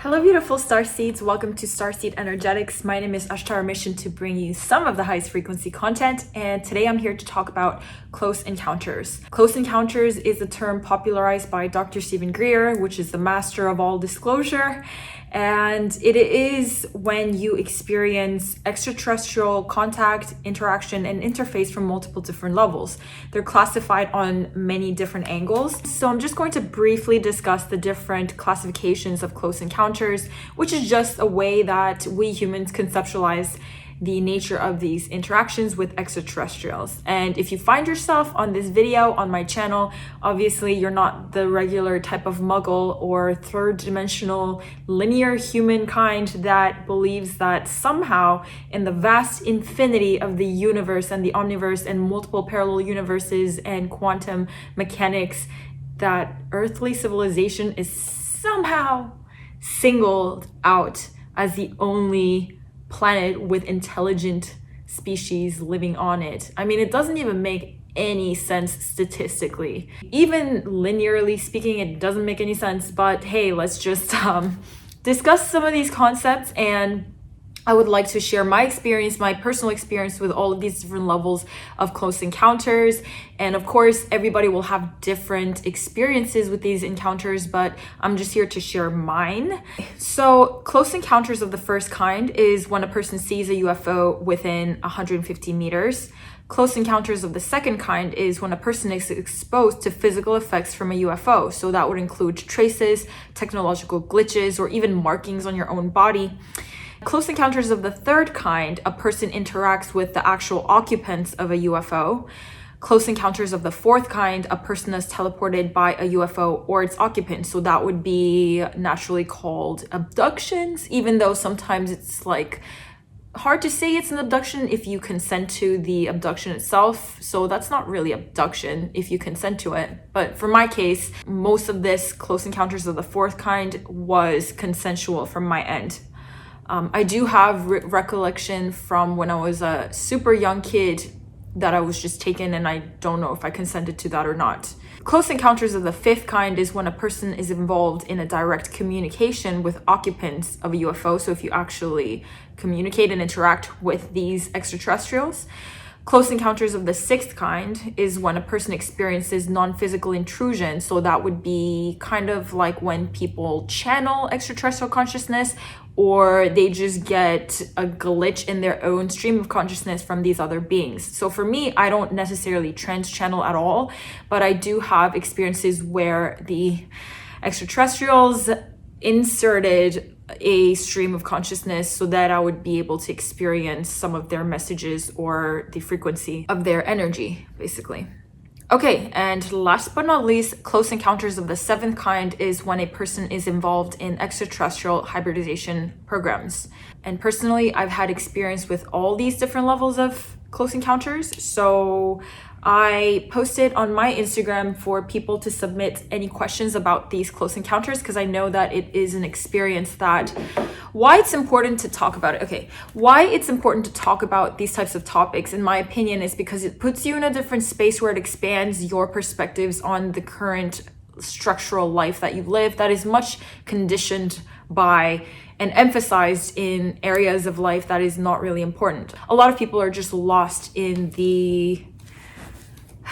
Hello beautiful starseeds, welcome to Starseed Energetics. My name is Ashtara Mission to bring you some of the highest frequency content, and today I'm here to talk about close encounters. Close encounters is a term popularized by Dr. Stephen Greer, which is the master of all disclosure, and it is when you experience extraterrestrial contact, interaction, and interface from multiple different levels. They're classified on many different angles. So I'm just going to briefly discuss the different classifications of close encounters, which is just a way that we humans conceptualize the nature of these interactions with extraterrestrials. And if you find yourself on this video on my channel, obviously you're not the regular type of muggle or third dimensional linear humankind that believes that somehow in the vast infinity of the universe and the omniverse and multiple parallel universes and quantum mechanics, that earthly civilization is somehow singled out as the only planet with intelligent species living on it. I mean, it doesn't even make any sense statistically. Even linearly speaking, it doesn't make any sense. But hey, let's just discuss some of these concepts, and I would like to share my experience, my personal experience with all of these different levels of close encounters. And of course, everybody will have different experiences with these encounters, but I'm just here to share mine. So close encounters of the first kind is when a person sees a UFO within 150 meters. Close encounters of the second kind is when a person is exposed to physical effects from a UFO. So that would include traces, technological glitches, or even markings on your own body. Close encounters of the third kind, a person interacts with the actual occupants of a UFO. Close encounters of the fourth kind, a person is teleported by a UFO or its occupant. So that would be naturally called abductions, even though sometimes it's like hard to say it's an abduction if you consent to the abduction itself. So that's not really abduction if you consent to it. But for my case, most of this close encounters of the fourth kind was consensual from my end. I do have recollection from when I was a super young kid that I was just taken, and I don't know if I consented to that or not. Close encounters of the fifth kind is when a person is involved in a direct communication with occupants of a UFO. So if you actually communicate and interact with these extraterrestrials. Close encounters of the sixth kind is when a person experiences non-physical intrusion. So that would be kind of like when people channel extraterrestrial consciousness, or they just get a glitch in their own stream of consciousness from these other beings. So for me, I don't necessarily trans-channel at all, but I do have experiences where the extraterrestrials inserted a stream of consciousness so that I would be able to experience some of their messages or the frequency of their energy, basically. Okay, and last but not least, close encounters of the seventh kind is when a person is involved in extraterrestrial hybridization programs. And personally, I've had experience with all these different levels of close encounters. So I posted on my Instagram for people to submit any questions about these close encounters, because I know that it is an experience that why it's important to talk about it. Okay, why it's important to talk about these types of topics, in my opinion, is because it puts you in a different space where it expands your perspectives on the current structural life that you live that is much conditioned by and emphasized in areas of life that is not really important. A lot of people are just lost in the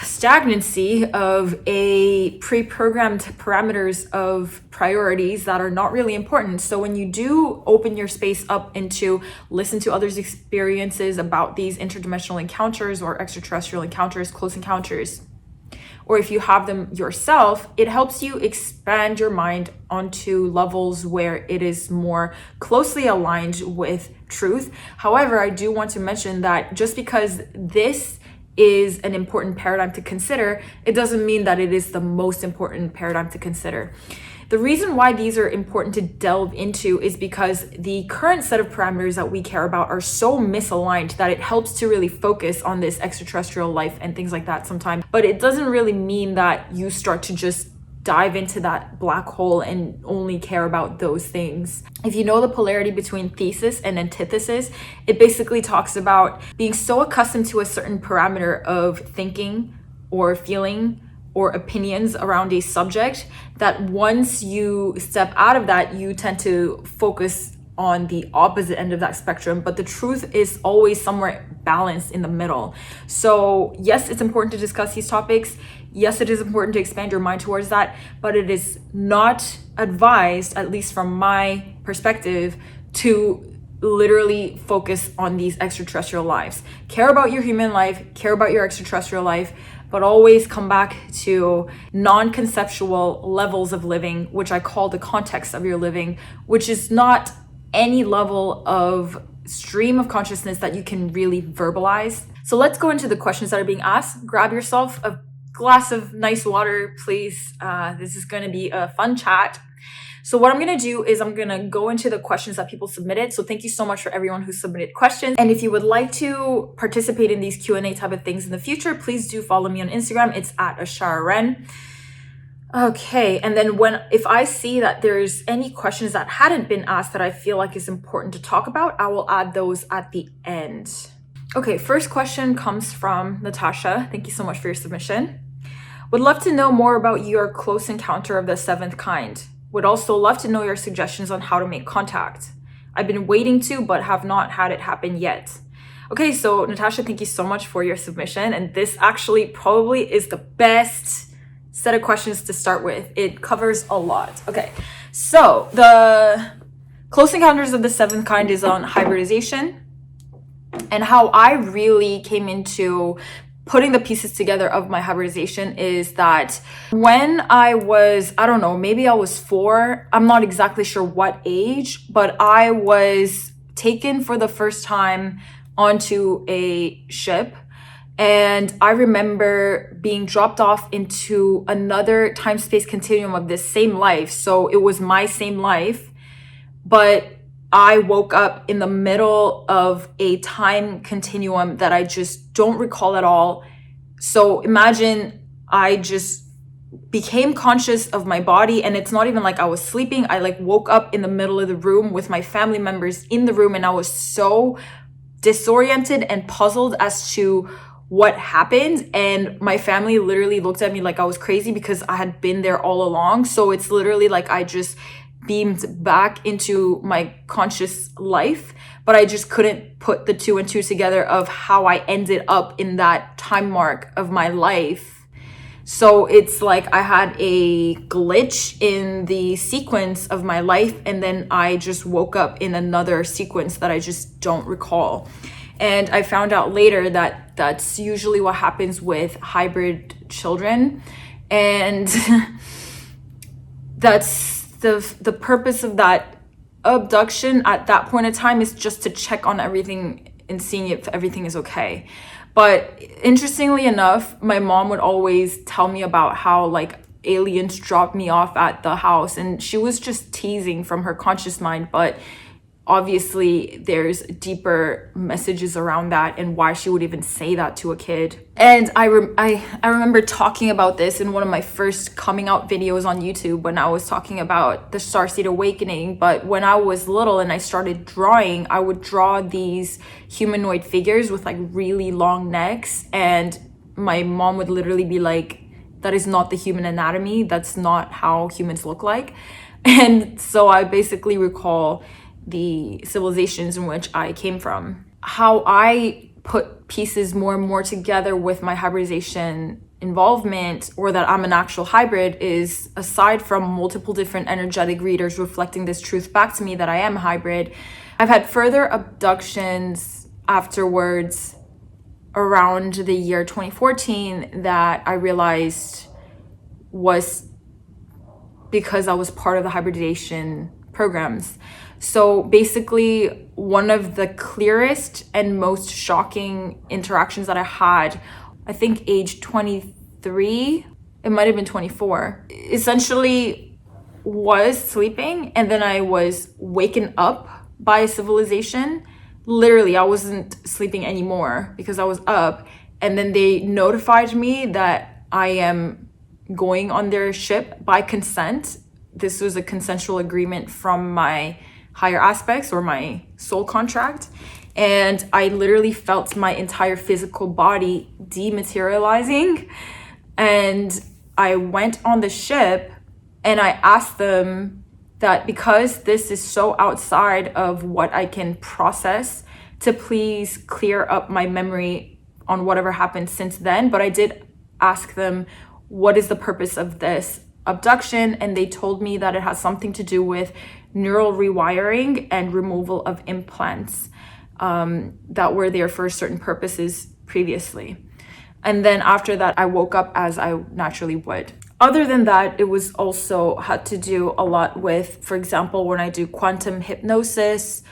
stagnancy of a pre-programmed parameters of priorities that are not really important. So when you do open your space up into listen to others' experiences about these interdimensional encounters or extraterrestrial encounters, close encounters, or if you have them yourself, it helps you expand your mind onto levels where it is more closely aligned with truth. However, I do want to mention that just because this is an important paradigm to consider, it doesn't mean that it is the most important paradigm to consider. The reason why these are important to delve into is because the current set of parameters that we care about are so misaligned that it helps to really focus on this extraterrestrial life and things like that sometimes. But it doesn't really mean that you start to just dive into that black hole and only care about those things. If you know the polarity between thesis and antithesis, it basically talks about being so accustomed to a certain parameter of thinking or feeling or opinions around a subject, that once you step out of that, you tend to focus on the opposite end of that spectrum. But the truth is always somewhere balanced in the middle. So yes, it's important to discuss these topics. Yes, it is important to expand your mind towards that, but it is not advised, at least from my perspective, to literally focus on these extraterrestrial lives. Care about your human life, care about your extraterrestrial life, but always come back to non-conceptual levels of living, which I call the context of your living, which is not any level of stream of consciousness that you can really verbalize. So let's go into the questions that are being asked. Grab yourself a glass of nice water, please. This is going to be a fun chat. So what I'm going to do is I'm going to go into the questions that people submitted. So thank you so much for everyone who submitted questions. And if you would like to participate in these Q&A type of things in the future, please do follow me on Instagram. It's at Ashtara Ren. Okay, and then if I see that there's any questions that hadn't been asked that I feel like is important to talk about, I will add those at the end. Okay, first question comes from Natasha. Thank you so much for your submission. Would love to know more about your close encounter of the seventh kind. Would also love to know your suggestions on how to make contact. I've been waiting to, but have not had it happen yet. Okay, so Natasha, thank you so much for your submission. And this actually probably is the best set of questions to start with. It covers a lot. Okay, so the close encounters of the seventh kind is on hybridization, and how I really came into putting the pieces together of my hybridization is that when I was, I don't know, maybe I was 4, I'm not exactly sure what age, but I was taken for the first time onto a ship. And I remember being dropped off into another time-space continuum of this same life. So it was my same life, but I woke up in the middle of a time continuum that I just don't recall at all. So imagine I just became conscious of my body, and it's not even like I was sleeping. I like woke up in the middle of the room with my family members in the room, and I was so disoriented and puzzled as to what happened. And my family literally looked at me like I was crazy because I had been there all along. So it's literally like I just beamed back into my conscious life, but I just couldn't put the 2 and 2 together of how I ended up in that time mark of my life. So it's like I had a glitch in the sequence of my life, and then I just woke up in another sequence that I just don't recall. And I found out later that that's usually what happens with hybrid children. And that's the purpose of that abduction at that point in time, is just to check on everything and seeing if everything is okay. But interestingly enough, my mom would always tell me about how like aliens dropped me off at the house, and she was just teasing from her conscious mind, but obviously there's deeper messages around that and why she would even say that to a kid. And I remember talking about this in one of my first coming out videos on YouTube when I was talking about the Starseed awakening. But when I was little and I started drawing, I would draw these humanoid figures with like really long necks, and my mom would literally be like, that is not the human anatomy, that's not how humans look like. And so I basically recall the civilizations in which I came from. How I put pieces more and more together with my hybridization involvement, or that I'm an actual hybrid, is aside from multiple different energetic readers reflecting this truth back to me that I am a hybrid, I've had further abductions afterwards around the year 2014 that I realized was because I was part of the hybridization programs. So basically, one of the clearest and most shocking interactions that I had, I think age 23, it might have been 24, essentially was sleeping, and then I was waken up by a civilization. Literally, I wasn't sleeping anymore because I was up, and then they notified me that I am going on their ship by consent. This was a consensual agreement from my higher aspects, or my soul contract. And I literally felt my entire physical body dematerializing. And I went on the ship and I asked them that because this is so outside of what I can process, to please clear up my memory on whatever happened since then. But I did ask them, what is the purpose of this abduction? And they told me that it has something to do with neural rewiring and removal of implants that were there for certain purposes previously. And then after that, I woke up as I naturally would. Other than that, it was also had to do a lot with, for example, when I do quantum hypnosis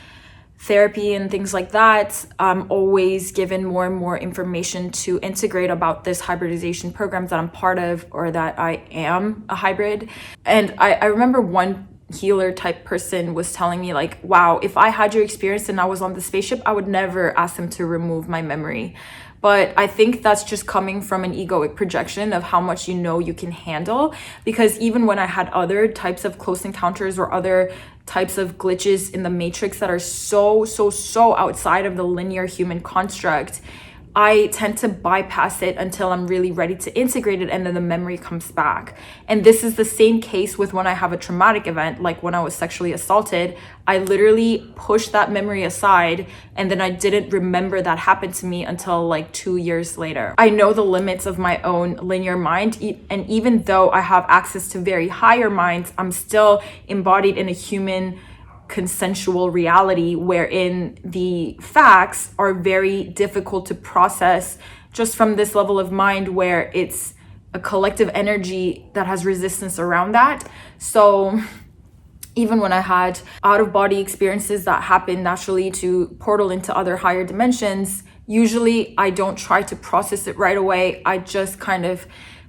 therapy and things like that, I'm always given more and more information to integrate about this hybridization programs that I'm part of, or that I am a hybrid. And I remember one healer type person was telling me like, wow, if I had your experience and I was on the spaceship, I would never ask them to remove my memory. But I think that's just coming from an egoic projection of how much you know you can handle. Because even when I had other types of close encounters or other types of glitches in the matrix that are so outside of the linear human construct, I tend to bypass it until I'm really ready to integrate it, and then the memory comes back. And this is the same case with when I have a traumatic event, like when I was sexually assaulted. I literally pushed that memory aside, and then I didn't remember that happened to me until like 2 years later. I know the limits of my own linear mind, and even though I have access to very higher minds, I'm still embodied in a human consensual reality wherein the facts are very difficult to process just from this level of mind where it's a collective energy that has resistance around that. So even when I had out-of-body experiences that happen naturally to portal into other higher dimensions, usually I don't try to process it right away. I just kind of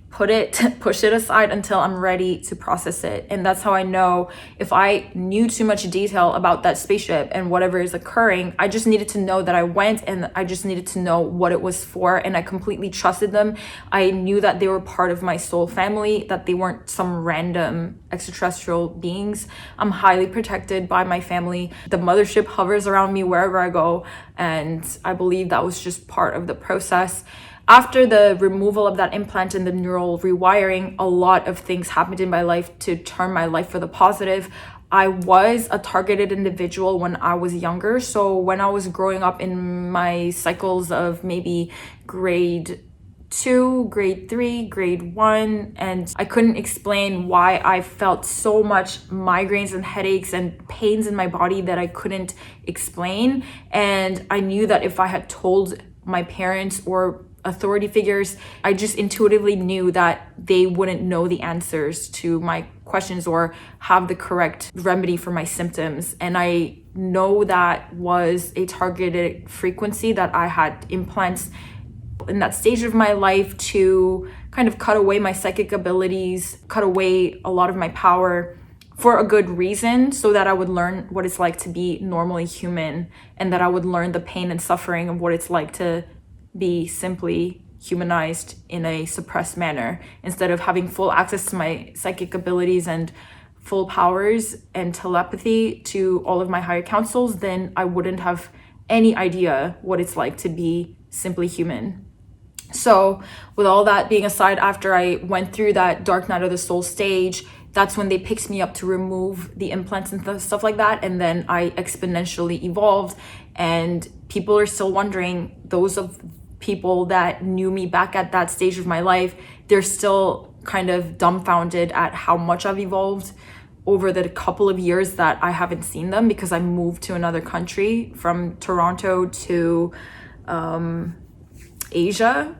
push it aside until I'm ready to process it. And that's how I know if I knew too much detail about that spaceship and whatever is occurring, I just needed to know that I went, and I just needed to know what it was for. And I completely trusted them. I knew that they were part of my soul family, that they weren't some random extraterrestrial beings. I'm highly protected by my family. The mothership hovers around me wherever I go. And I believe that was just part of the process. After the removal of that implant and the neural rewiring, a lot of things happened in my life to turn my life for the positive. I was a targeted individual when I was younger. So when I was growing up in my cycles of maybe grade 2, grade 3, grade 1, and I couldn't explain why I felt so much migraines and headaches and pains in my body that I couldn't explain. And I knew that if I had told my parents or authority figures, I just intuitively knew that they wouldn't know the answers to my questions or have the correct remedy for my symptoms. And I know that was a targeted frequency, that I had implants in that stage of my life to kind of cut away my psychic abilities, cut away a lot of my power for a good reason, so that I would learn what it's like to be normally human, and that I would learn the pain and suffering of what it's like to be simply humanized in a suppressed manner. Instead of having full access to my psychic abilities and full powers and telepathy to all of my higher councils, then I wouldn't have any idea what it's like to be simply human. So with all that being aside, after I went through that dark night of the soul stage, that's when they picked me up to remove the implants and stuff like that. And then I exponentially evolved, and people are still wondering, those of people that knew me back at that stage of my life, they're still kind of dumbfounded at how much I've evolved over the couple of years that I haven't seen them, because I moved to another country from Toronto to Asia.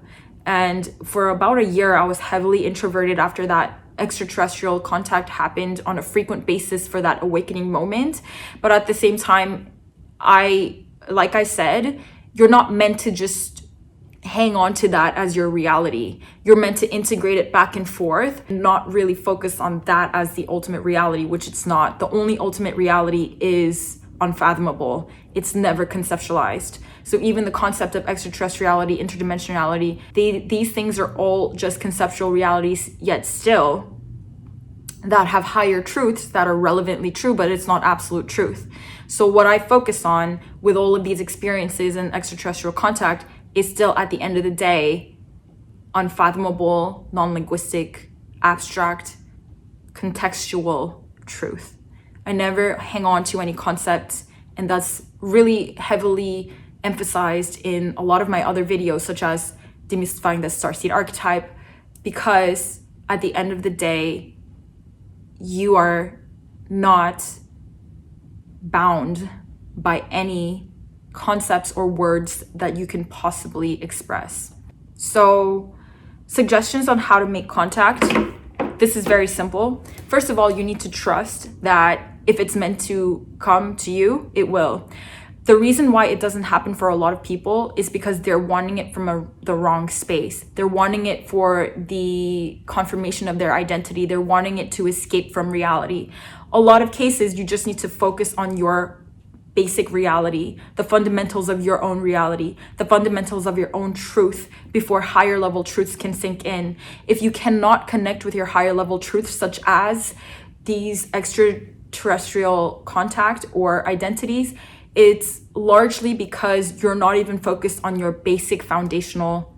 And for about a year, I was heavily introverted after that extraterrestrial contact happened on a frequent basis for that awakening moment. But at the same time, like I said, you're not meant to just hang on to that as your reality. You're meant to integrate it back and forth, and not really focus on that as the ultimate reality, which it's not. The only ultimate reality is unfathomable. It's never conceptualized. So even the concept of extraterrestriality, interdimensionality, these things are all just conceptual realities, yet still that have higher truths that are relevantly true, but it's not absolute truth. So what I focus on with all of these experiences and extraterrestrial contact is still, at the end of the day, unfathomable, non-linguistic abstract, contextual truth. I never hang on to any concepts, and that's really heavily emphasized in a lot of my other videos, such as demystifying the starseed archetype, because at the end of the day, you are not bound by any concepts or words that you can possibly express. So, suggestions on how to make contact. This is very simple. First of all, you need to trust that if it's meant to come to you, it will. The reason why it doesn't happen for a lot of people is because they're wanting it from the wrong space. They're wanting it for the confirmation of their identity. They're wanting it to escape from reality. A lot of cases, you just need to focus on your basic reality, the fundamentals of your own reality, the fundamentals of your own truth before higher level truths can sink in. If you cannot connect with your higher level truths, such as these extraterrestrial contact or identities, it's largely because you're not even focused on your basic foundational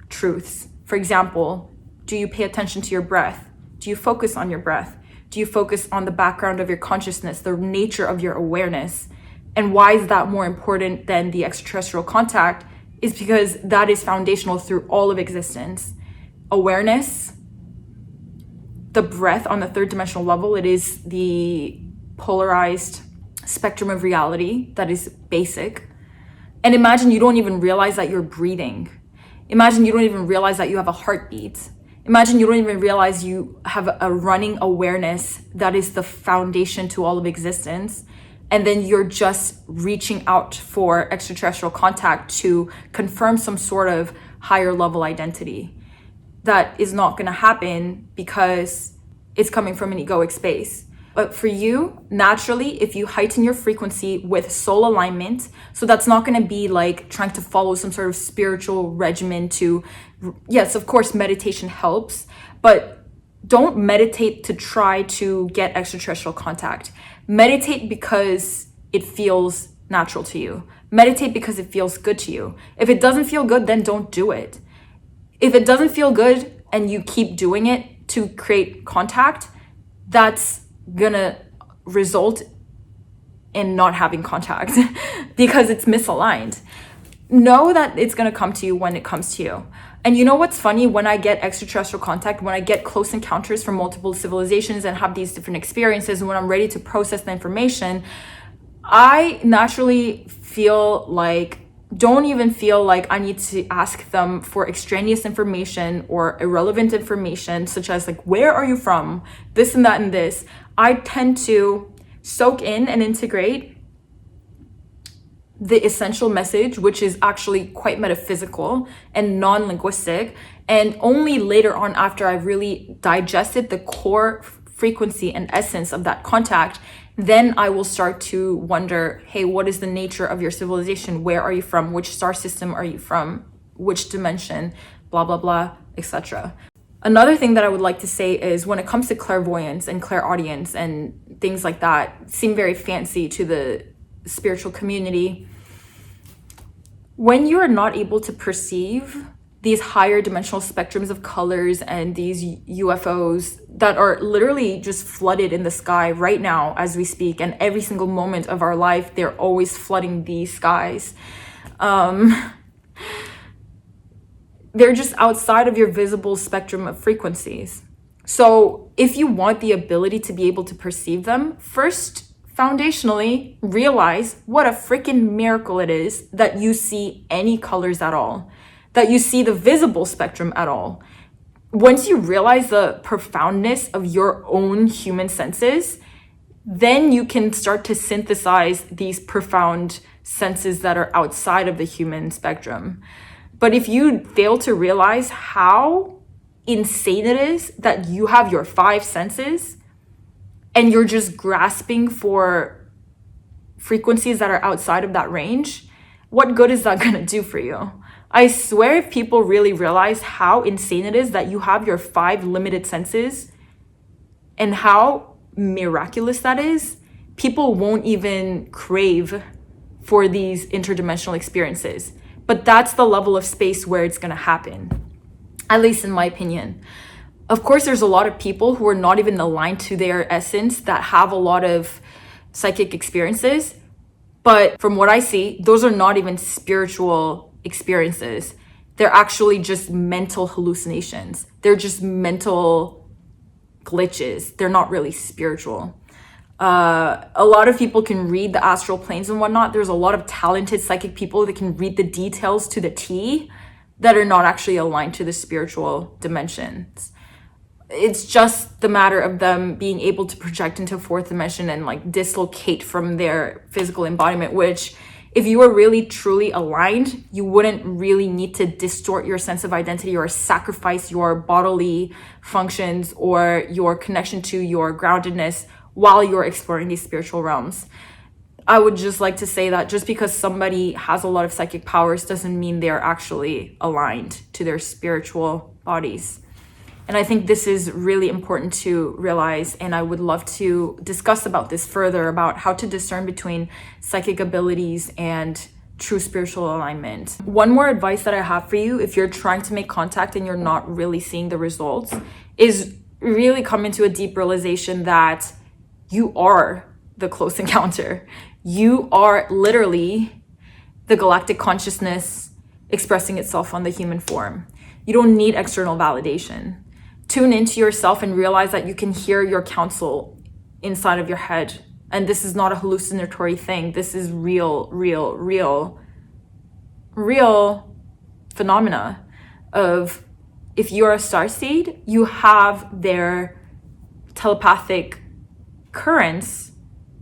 truths. For example, do you pay attention to your breath? Do you focus on your breath? Do you focus on the background of your consciousness, the nature of your awareness? And why is that more important than the extraterrestrial contact? Is because that is foundational through all of existence. Awareness, the breath on the third dimensional level, it is the polarized spectrum of reality that is basic. And imagine you don't even realize that you're breathing. Imagine you don't even realize that you have a heartbeat. Imagine you don't even realize you have a running awareness that is the foundation to all of existence. And then you're just reaching out for extraterrestrial contact to confirm some sort of higher level identity. That is not going to happen because it's coming from an egoic space. But for you, naturally, if you heighten your frequency with soul alignment, so that's not going to be like trying to follow some sort of spiritual regimen to, yes, of course, meditation helps, but don't meditate to try to get extraterrestrial contact. Meditate because it feels natural to you. Meditate because it feels good to you. If it doesn't feel good, then don't do it. If it doesn't feel good and you keep doing it to create contact, that's gonna result in not having contact because it's misaligned. Know that it's gonna come to you when it comes to you. And you know what's funny? When I get extraterrestrial contact, when I get close encounters from multiple civilizations and have these different experiences, and when I'm ready to process the information, I naturally don't even feel like I need to ask them for extraneous information or irrelevant information, such as like, where are you from? This and that and this. I tend to soak in and integrate the essential message, which is actually quite metaphysical and non-linguistic. And only later on, after I've really digested the core frequency and essence of that contact, then I will start to wonder, hey, what is the nature of your civilization? Where are you from? Which star system are you from? Which dimension? Blah, blah, blah, etc. Another thing that I would like to say is when it comes to clairvoyance and clairaudience and things like that, seem very fancy to the spiritual community. When you are not able to perceive these higher dimensional spectrums of colors and these UFOs that are literally just flooded in the sky right now as we speak, and every single moment of our life, they're always flooding these skies. They're just outside of your visible spectrum of frequencies. So if you want the ability to be able to perceive them, first, foundationally, realize what a freaking miracle it is that you see any colors at all, that you see the visible spectrum at all. Once you realize the profoundness of your own human senses, then you can start to synthesize these profound senses that are outside of the human spectrum. But if you fail to realize how insane it is that you have your 5 senses and you're just grasping for frequencies that are outside of that range, what good is that going to do for you? I swear if people really realize how insane it is that you have your 5 limited senses and how miraculous that is, people won't even crave for these interdimensional experiences. But that's the level of space where it's going to happen, at least in my opinion. Of course, there's a lot of people who are not even aligned to their essence that have a lot of psychic experiences. But from what I see, those are not even spiritual experiences. They're actually just mental hallucinations. They're just mental glitches. They're not really spiritual. A lot of people can read the astral planes and whatnot. There's a lot of talented psychic people that can read the details to the T that are not actually aligned to the spiritual dimensions. It's just the matter of them being able to project into a fourth dimension and like dislocate from their physical embodiment, which if you were really truly aligned, you wouldn't really need to distort your sense of identity or sacrifice your bodily functions or your connection to your groundedness while you're exploring these spiritual realms. I would just like to say that just because somebody has a lot of psychic powers doesn't mean they're actually aligned to their spiritual bodies. And I think this is really important to realize, and I would love to discuss about this further, about how to discern between psychic abilities and true spiritual alignment. One more advice that I have for you, if you're trying to make contact and you're not really seeing the results, is really come into a deep realization that you are the close encounter. You are literally the galactic consciousness expressing itself on the human form. You don't need external validation. Tune into yourself and realize that you can hear your counsel inside of your head. And this is not a hallucinatory thing. This is real phenomena of, if you're a starseed, you have their telepathic currents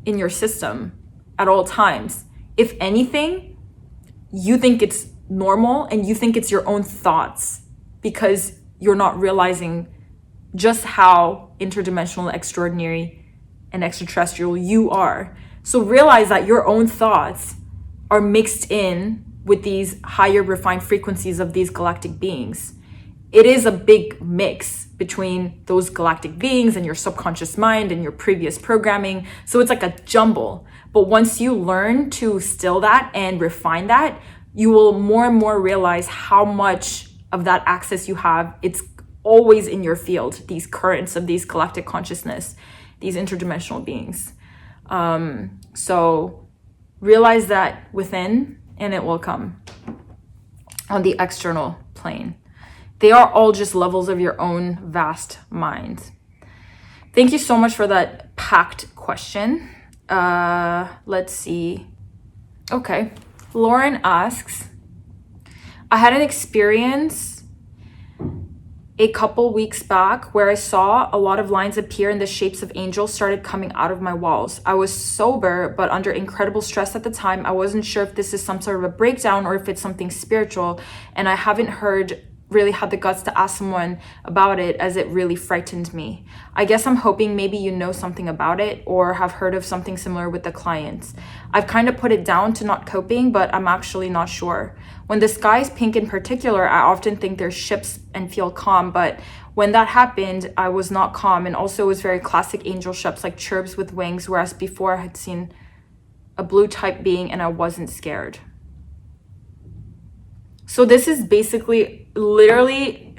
in your system at all times. If anything, you think it's normal and you think it's your own thoughts because you're not realizing just how interdimensional, extraordinary, and extraterrestrial you are. So realize that your own thoughts are mixed in with these higher refined frequencies of these galactic beings. It is a big mix between those galactic beings and your subconscious mind and your previous programming. So it's like a jumble. But once you learn to still that and refine that, you will more and more realize how much of that access you have. It's always in your field, these currents of these galactic consciousness, these interdimensional beings. So realize that within, and it will come on the external plane. They are all just levels of your own vast mind. Thank you so much for that packed question. Let's see. Okay. Lauren asks, I had an experience a couple weeks back where I saw a lot of lines appear and the shapes of angels started coming out of my walls. I was sober, but under incredible stress at the time. I wasn't sure if this is some sort of a breakdown or if it's something spiritual, and I haven't really had the guts to ask someone about it as it really frightened me. I guess I'm hoping maybe you know something about it or have heard of something similar with the clients. I've kind of put it down to not coping, but I'm actually not sure. When the sky is pink in particular, I often think there's ships and feel calm, but when that happened, I was not calm, and also it was very classic angel ships like chirps with wings, whereas before I had seen a blue type being and I wasn't scared. So this is basically literally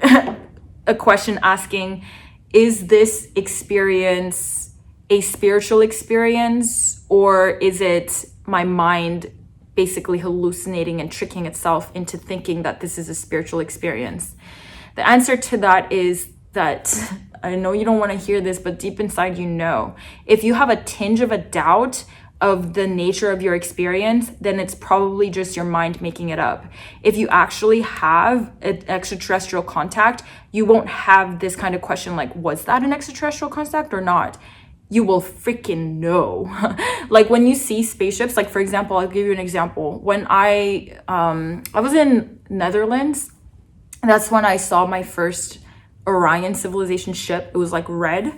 a question asking, is this experience a spiritual experience, or is it my mind basically hallucinating and tricking itself into thinking that this is a spiritual experience? The answer to that is that, I know you don't want to hear this, but deep inside you know. If you have a tinge of a doubt of the nature of your experience, then it's probably just your mind making it up. If you actually have an extraterrestrial contact, you won't have this kind of question like, was that an extraterrestrial contact or not? You will freaking know. Like when you see spaceships, like for example, I'll give you an example. When I was in Netherlands, that's when I saw my first Orion civilization ship. It was like red,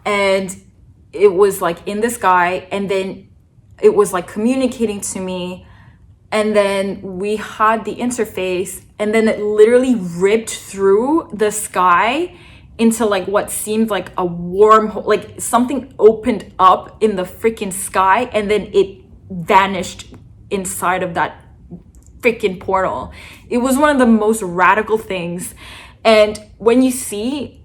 and it was like in the sky, and then it was like communicating to me, and then we had the interface, and then it literally ripped through the sky into like what seemed like a wormhole, like something opened up in the freaking sky, and then it vanished inside of that freaking portal. It was one of the most radical things. And when you see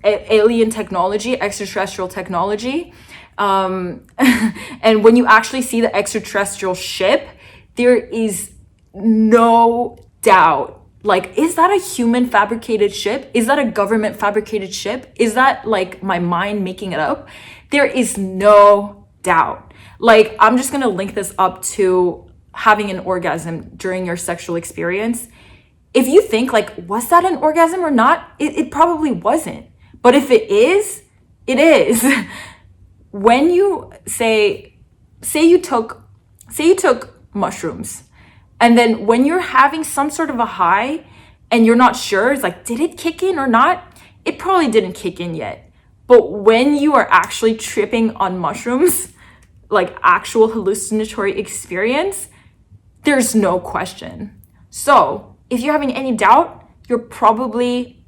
alien technology, extraterrestrial technology. And when you actually see the extraterrestrial ship, there is no doubt. Like, is that a human fabricated ship? Is that a government fabricated ship? Is that like my mind making it up? There is no doubt. Like, I'm just gonna link this up to having an orgasm during your sexual experience. If you think like, was that an orgasm or not? It probably wasn't. But if it is, it is. When you say you took mushrooms, and then when you're having some sort of a high and you're not sure, it's like, did it kick in or not? It probably didn't kick in yet. But when you are actually tripping on mushrooms, like actual hallucinatory experience, there's no question. So if you're having any doubt, you're probably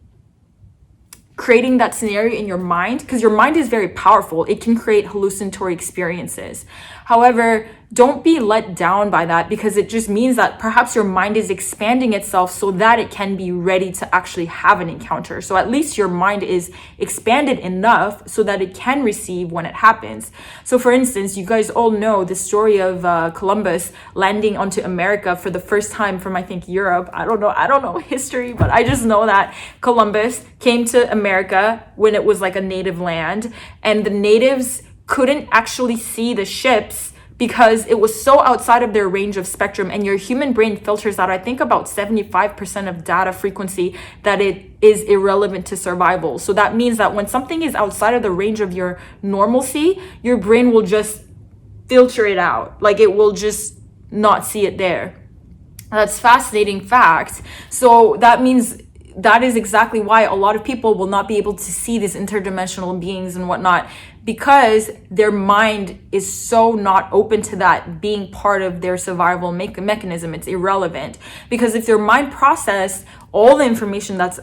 creating that scenario in your mind, because your mind is very powerful. It can create hallucinatory experiences. However, don't be let down by that, because it just means that perhaps your mind is expanding itself so that it can be ready to actually have an encounter. So at least your mind is expanded enough so that it can receive when it happens. So for instance, you guys all know the story of Columbus landing onto America for the first time from, I think, Europe. I don't know history, but I just know that Columbus came to America when it was like a native land, and the natives couldn't actually see the ships because it was so outside of their range of spectrum, and your human brain filters out, I think, about 75% of data frequency, that it is irrelevant to survival. So that means that when something is outside of the range of your normalcy, your brain will just filter it out. Like, it will just not see it there. That's fascinating fact. So that means that is exactly why a lot of people will not be able to see these interdimensional beings and whatnot, because their mind is so not open to that being part of their survival mechanism. It's irrelevant, because if their mind processed all the information that's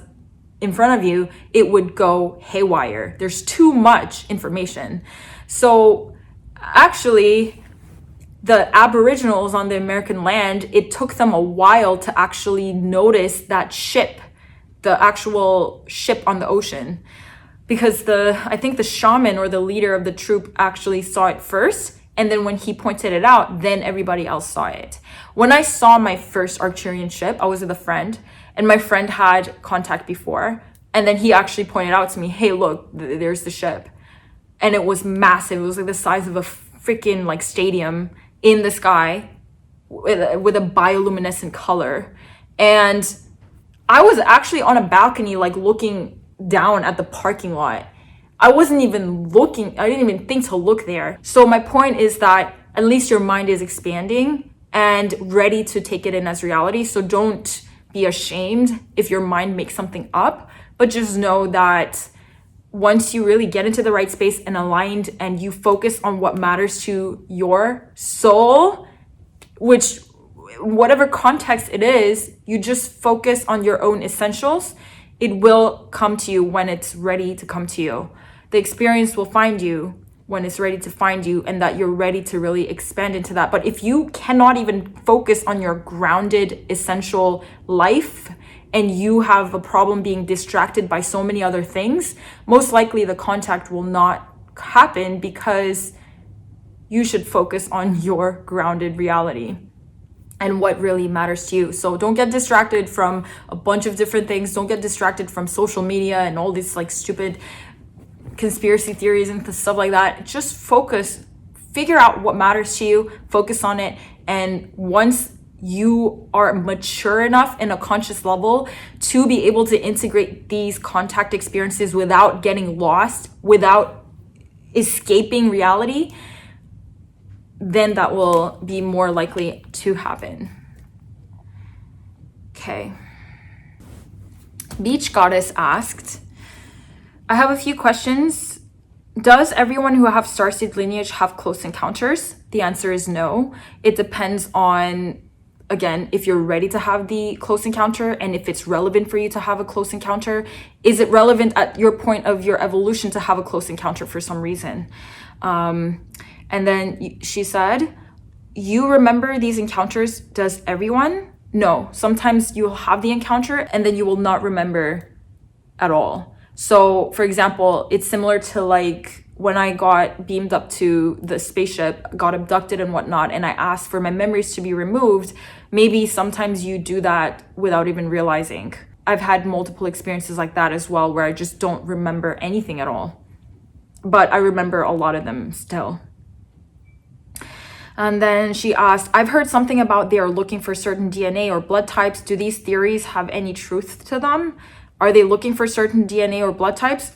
in front of you, it would go haywire. There's too much information. So actually, the Aboriginals on the American land, it took them a while to actually notice that ship, the actual ship on the ocean, because I think the shaman or the leader of the troop actually saw it first, and then when he pointed it out, then everybody else saw it. When I saw my first Arcturian ship, I was with a friend, and my friend had contact before, and then he actually pointed out to me, hey, look, there's the ship. And it was massive. It was like the size of a freaking like stadium in the sky with a bioluminescent color. And I was actually on a balcony, like looking down at the parking lot. I wasn't even looking, I didn't even think to look there. So my point is that at least your mind is expanding and ready to take it in as reality. So don't be ashamed if your mind makes something up, but just know that once you really get into the right space and aligned, and you focus on what matters to your soul, which whatever context it is, you just focus on your own essentials, it will come to you when it's ready to come to you. The experience will find you when it's ready to find you, and that you're ready to really expand into that. But if you cannot even focus on your grounded essential life, and you have a problem being distracted by so many other things, most likely the contact will not happen, because you should focus on your grounded reality and what really matters to you. So don't get distracted from a bunch of different things. Don't get distracted from social media and all these like stupid conspiracy theories and stuff like that. Just focus, figure out what matters to you, focus on it. And once you are mature enough in a conscious level to be able to integrate these contact experiences without getting lost, without escaping reality, then that will be more likely to happen. Okay. Beach Goddess asked, I have a few questions. Does everyone who have starseed lineage have close encounters? The answer is no. It depends on, again, if you're ready to have the close encounter, and if it's relevant for you to have a close encounter. Is it relevant at your point of your evolution to have a close encounter for some reason? And then she said, you remember these encounters? Does everyone? No. Sometimes you'll have the encounter and then you will not remember at all. So, for example, it's similar to like when I got beamed up to the spaceship, got abducted and whatnot, and I asked for my memories to be removed. Maybe sometimes you do that without even realizing. I've had multiple experiences like that as well, where I just don't remember anything at all. But I remember a lot of them still. And then she asked, I've heard something about they are looking for certain DNA or blood types. Do these theories have any truth to them? Are they looking for certain DNA or blood types?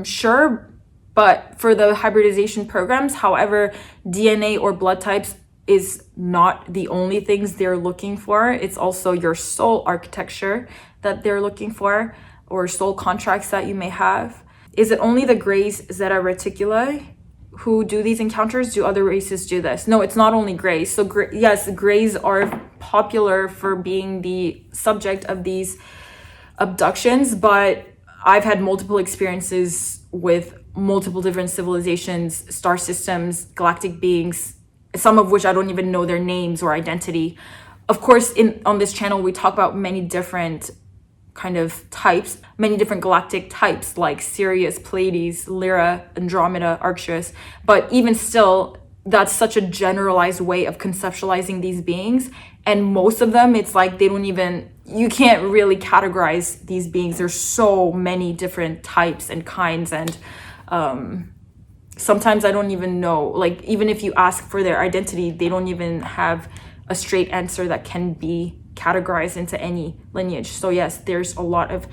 Sure, but for the hybridization programs, however, DNA or blood types is not the only things they're looking for. It's also your soul architecture that they're looking for, or soul contracts that you may have. Is it only the Greys, Zeta Reticuli, who do these encounters? Do other races do this? No, it's not only Greys. So yes, Greys are popular for being the subject of these abductions, but I've had multiple experiences with multiple different civilizations, star systems, galactic beings, some of which I don't even know their names or identity. Of course, on this channel, we talk about many different kind of types, many different galactic types like Sirius, Pleiades, Lyra, Andromeda, Arcturus. But even still, that's such a generalized way of conceptualizing these beings. And most of them, it's like you can't really categorize these beings. There's so many different types and kinds. And sometimes I don't even know, like even if you ask for their identity, they don't even have a straight answer that can be categorized into any lineage. So yes, there's a lot of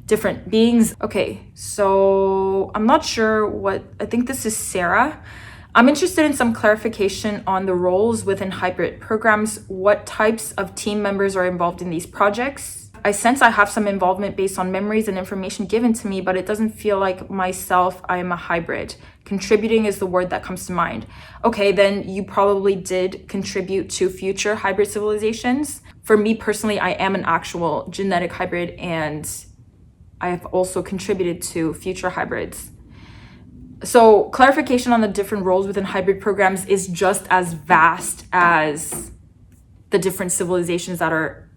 different beings. Okay, so I'm not sure I think this is Sarah. I'm interested in some clarification on the roles within hybrid programs. What types of team members are involved in these projects? I sense I have some involvement based on memories and information given to me, but it doesn't feel like myself, I am a hybrid. Contributing is the word that comes to mind. Okay, then you probably did contribute to future hybrid civilizations. For me personally, I am an actual genetic hybrid, and I have also contributed to future hybrids. So clarification on the different roles within hybrid programs is just as vast as the different civilizations that are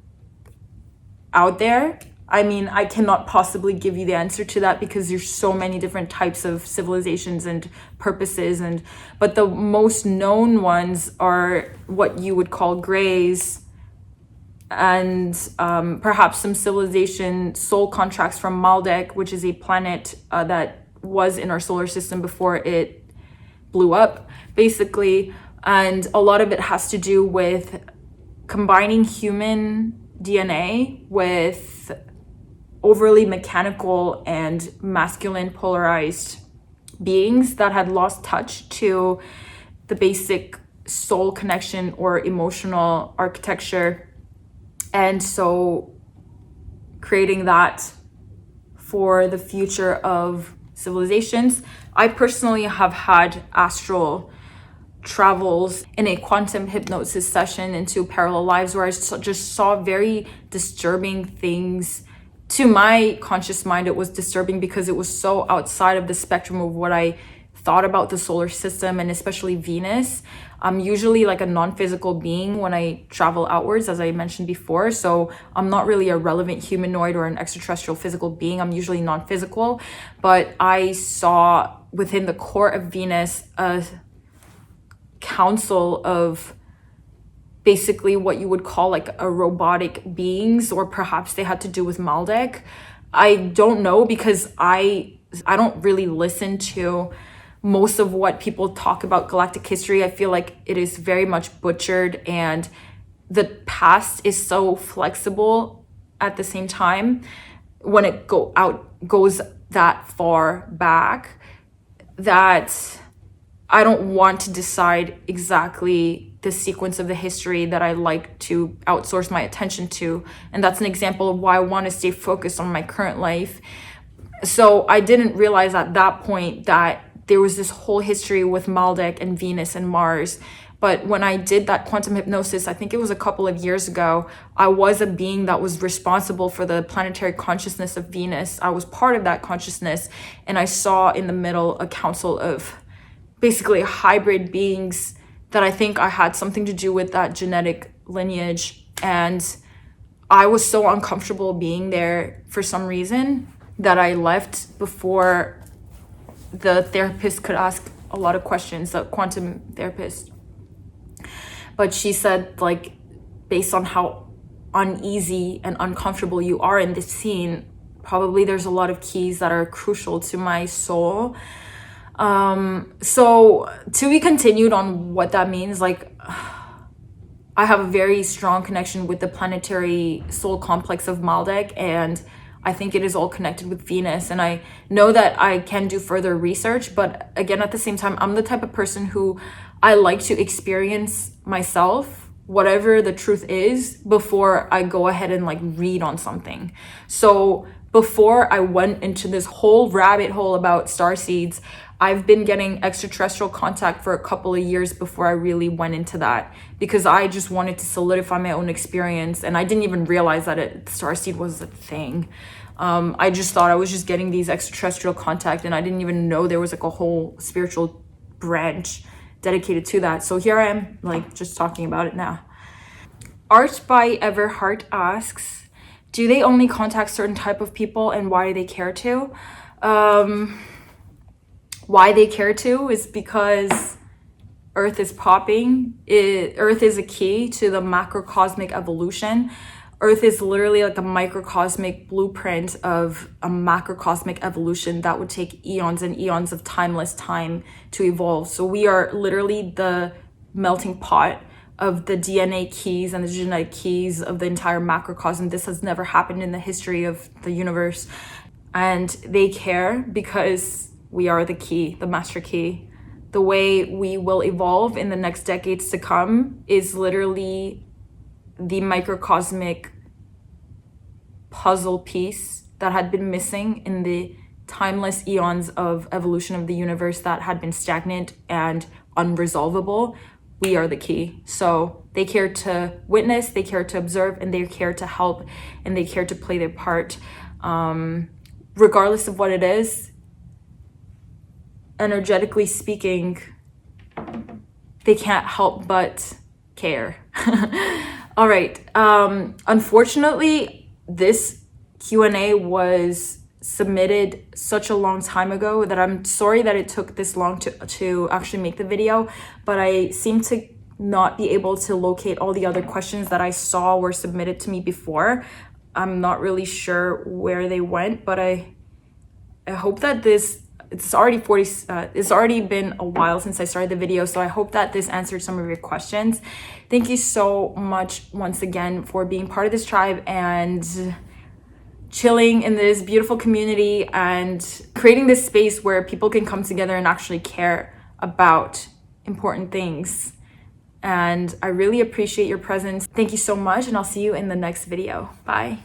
out there. I mean, I cannot possibly give you the answer to that because there's so many different types of civilizations and purposes, but the most known ones are what you would call Greys, and perhaps some civilization soul contracts from Maldek, which is a planet that was in our solar system before it blew up, basically. And a lot of it has to do with combining human DNA with overly mechanical and masculine polarized beings that had lost touch to the basic soul connection or emotional architecture. And so creating that for the future of civilizations. I personally have had astral travels in a quantum hypnosis session into parallel lives where I just saw very disturbing things. To my conscious mind, it was disturbing because it was so outside of the spectrum of what I thought about the solar system, and especially Venus. I'm usually like a non-physical being when I travel outwards, as I mentioned before. So I'm not really a relevant humanoid or an extraterrestrial physical being. I'm usually non-physical, but I saw within the core of Venus a council of basically what you would call like a robotic beings, or perhaps they had to do with Maldek. I don't know, because I don't really listen to most of what people talk about galactic history. I feel like it is very much butchered, and the past is so flexible at the same time when it goes that far back, that I don't want to decide exactly the sequence of the history that I like to outsource my attention to. And that's an example of why I want to stay focused on my current life. So I didn't realize at that point that there was this whole history with Maldek and Venus and Mars. But when I did that quantum hypnosis, I think it was a couple of years ago, I was a being that was responsible for the planetary consciousness of Venus. I was part of that consciousness, and I saw in the middle a council of basically hybrid beings that I think I had something to do with that genetic lineage. And I was so uncomfortable being there for some reason, that I left before the therapist could ask a lot of questions, the quantum therapist. But she said, like, based on how uneasy and uncomfortable you are in this scene, probably there's a lot of keys that are crucial to my soul. So to be continued on what that means, like, I have a very strong connection with the planetary soul complex of Maldek, and I think it is all connected with Venus. And I know that I can do further research, but again, at the same time, I'm the type of person who I like to experience myself, whatever the truth is, before I go ahead and like read on something. So before I went into this whole rabbit hole about starseeds, I've been getting extraterrestrial contact for a couple of years before I really went into that, because I just wanted to solidify my own experience, and I didn't even realize that starseed was a thing. I just thought I was just getting these extraterrestrial contact, and I didn't even know there was like a whole spiritual branch dedicated to that. So here I am, like, just talking about it now. Art by Everhart asks, do they only contact certain type of people, and why do they care to? Why they care to is because Earth is popping. Earth is a key to the macrocosmic evolution. Earth is literally like a microcosmic blueprint of a macrocosmic evolution that would take eons and eons of timeless time to evolve. So we are literally the melting pot of the DNA keys and the genetic keys of the entire macrocosm. This has never happened in the history of the universe. And they care because we are the key, the master key. The way we will evolve in the next decades to come is literally the microcosmic puzzle piece that had been missing in the timeless eons of evolution of the universe that had been stagnant and unresolvable. We are the key. So they care to witness, they care to observe, and they care to help, and they care to play their part. Regardless of what it is, energetically speaking, they can't help but care. All right. Unfortunately, this Q&A was submitted such a long time ago that I'm sorry that it took this long to actually make the video, but I seem to not be able to locate all the other questions that I saw were submitted to me before. I'm not really sure where they went, but I hope that it's already been a while since I started the video, so I hope that this answered some of your questions. Thank you so much once again for being part of this tribe and chilling in this beautiful community and creating this space where people can come together and actually care about important things. And I really appreciate your presence. Thank you so much, and I'll see you in the next video. Bye.